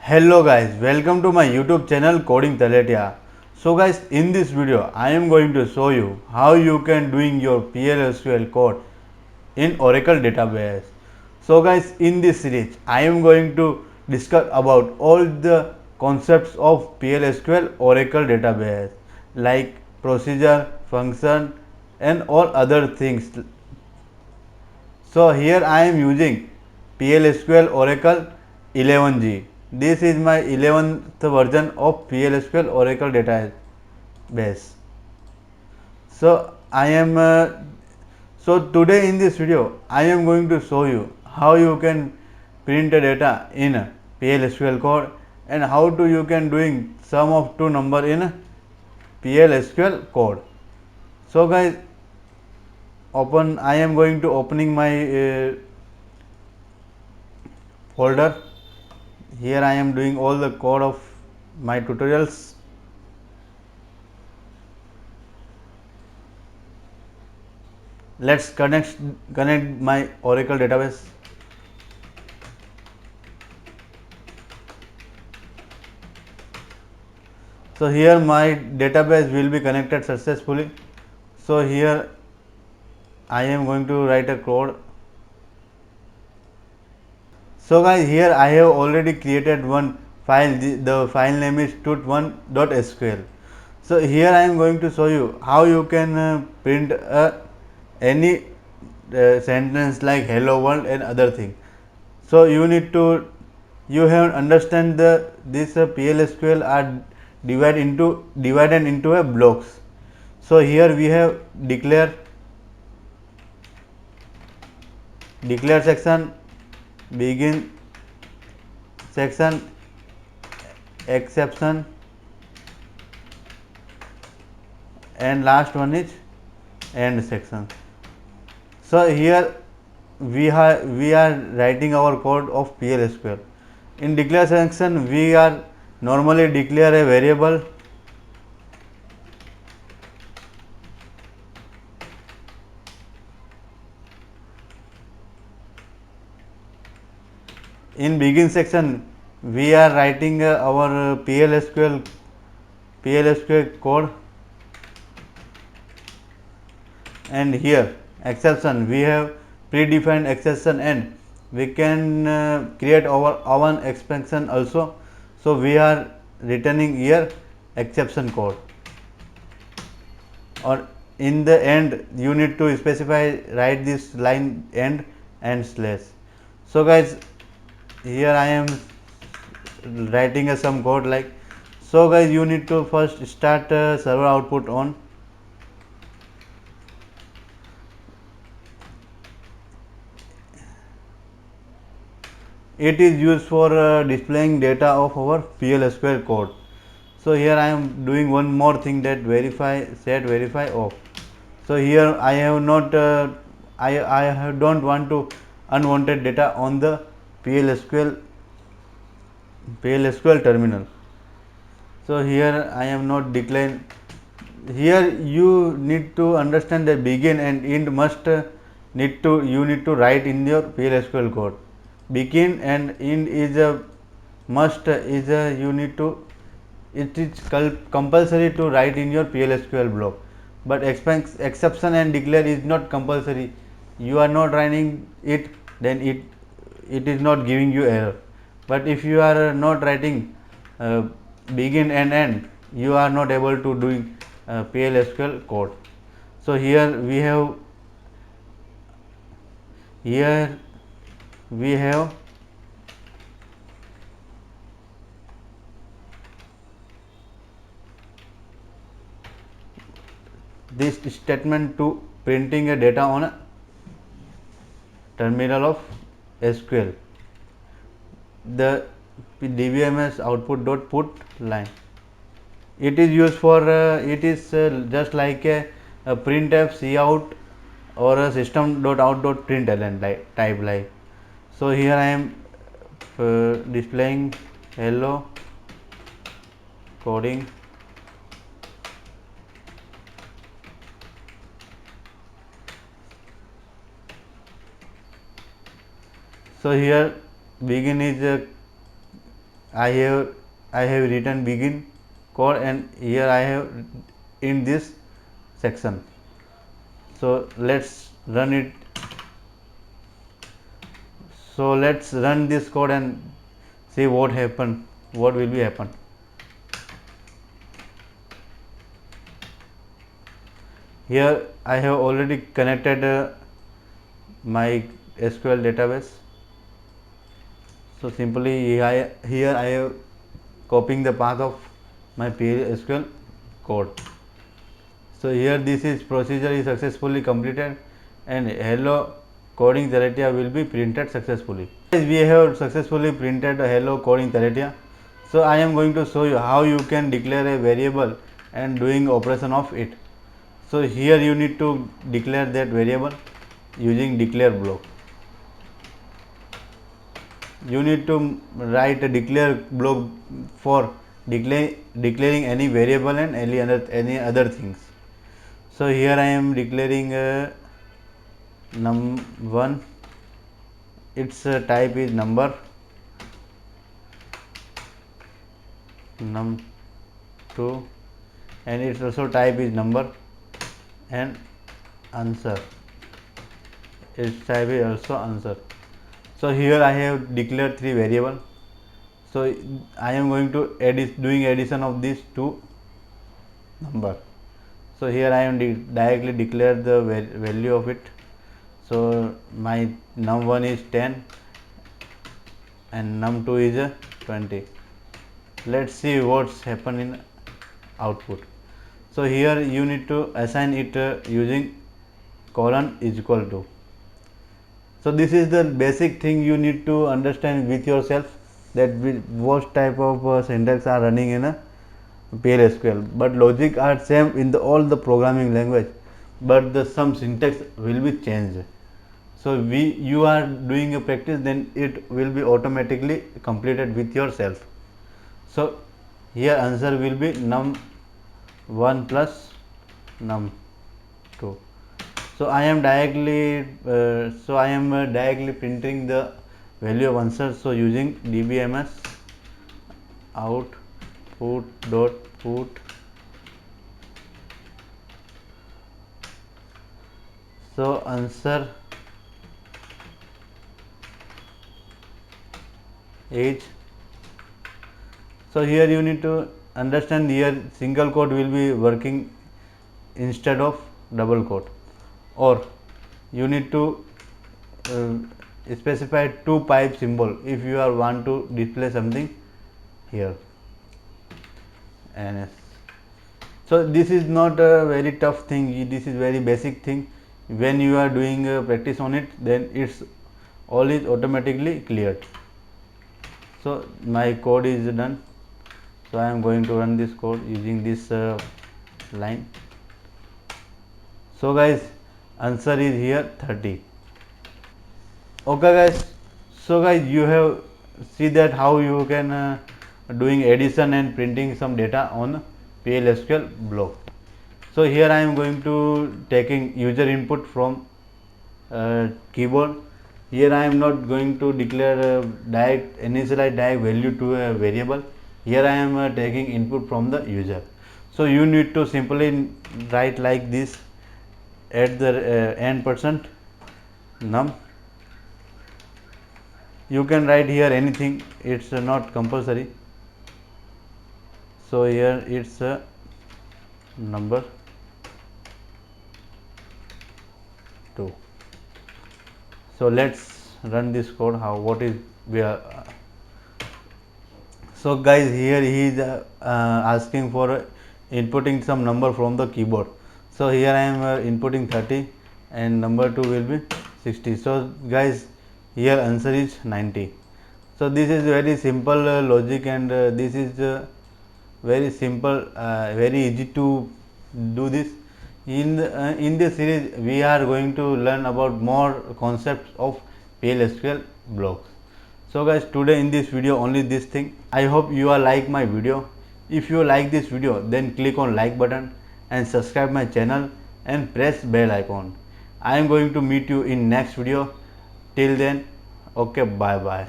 Hello guys, welcome to my YouTube channel Coding Taletiya. So guys, in this video I am going to show you how you can doing your PLSQL code in Oracle database. So guys, in this series I am going to discuss about all the concepts of PLSQL Oracle database like procedure, function and all other things. So here I am using PLSQL Oracle 11G. This is my 11th version of PLSQL Oracle database. So I am today in this video I am going to show you how you can print the data in PLSQL code and how to you can doing sum of two number in PLSQL code. So guys, I am going to opening my folder. Here I am doing all the code of my tutorials. Let's connect my Oracle database. So here my database will be connected successfully. So here I am going to write a code. So guys, here I have already created one file. The file name is tut1.sql. So here I am going to show you how you can print any sentence like hello world and other thing. So you have understand this PLSQL are divided into a blocks. So here we have declare section, begin section, exception and last one is end section. So here we are writing our code of PLSQL. In declare section we are normally declare a variable. In begin section we are writing our PLSQL code, and here exception we have predefined exception and we can create our own exception also. So we are returning here exception code, or in the end you need to specify write this line end and slash. So guys, here I am writing some code like so. Guys, you need to first start server output on. It is used for displaying data of our PLSQL code. So here I am doing one more thing, that set verify off. So here I have not don't want to unwanted data on the PLSQL terminal. So here I am not decline. Here you need to understand that begin and end must you need to write in your PLSQL code. Begin and end is a must, is a you need to, it is compulsory to write in your PLSQL block, but exception and declare is not compulsory. You are not writing it, then it is not giving you error. But if you are not writing uh, begin and end, you are not able to doing PLSQL code. So here we have this statement to printing a data on a terminal of SQL. The dbms output dot put line. It is used for it is just like a printf cout or a system dot out dot println type like. So here I am displaying hello coding. So here begin is I have written begin code, and here I have in this section. So let's run it. So let's run this code and see what happen, what will be happen. Here I have already connected my SQL database. So simply here I have copying the path of my SQL code. So here this is procedure is successfully completed, and hello coding Taletiya will be printed successfully. We have successfully printed a hello coding Taletiya. So I am going to show you how you can declare a variable and doing operation of it. So here you need to declare that variable using declare block. You need to write a declare block for declaring any variable and any other things. So here I am declaring num1, its type is number, num2, and its also type is number, and answer, its type is also answer. So here I have declared three variable. So I am going to doing addition of these two number. So here I am directly declare the value of it. So my num1 is 10 and num2 is 20. Let's see what's happen in output. So here you need to assign it using colon is equal to. So this is the basic thing you need to understand with yourself, that what type of syntax are running in a PLSQL, but logic are same in all the programming language, but the some syntax will be changed. So you are doing a practice, then it will be automatically completed with yourself. So here answer will be num1 plus num2. So I am directly directly printing the value of answer. So using dbms output dot put. So answer is, so here you need to understand, here single quote will be working instead of double quote, or you need to uh, specify two pipe symbol if you are want to display something here. And so this is not a very tough thing, this is very basic thing. When you are doing practice on it, then it's all is automatically cleared. So my code is done. So I am going to run this code using this line. So guys, answer is here 30. Okay guys, so guys, you have see that how you can doing addition and printing some data on PLSQL block. So here I am going to taking user input from keyboard. Here I am not going to declare initialize direct value to a variable. Here I am taking input from the user. So you need to simply write like this at the n percent num. You can write here anything, it's not compulsory. So here it's number 2. So let's run this code. How what is we are so guys, here he is asking for inputting some number from the keyboard. So here I am inputting 30 and number 2 will be 60. So guys, here answer is 90. So this is very simple logic, and this is very simple, very easy to do this. In this series we are going to learn about more concepts of PLSQL blocks. So guys, today in this video only this thing. I hope you are like my video. If you like this video, then click on like button and subscribe my channel and press bell icon. I am going to meet you in next video. Till then, okay, bye bye.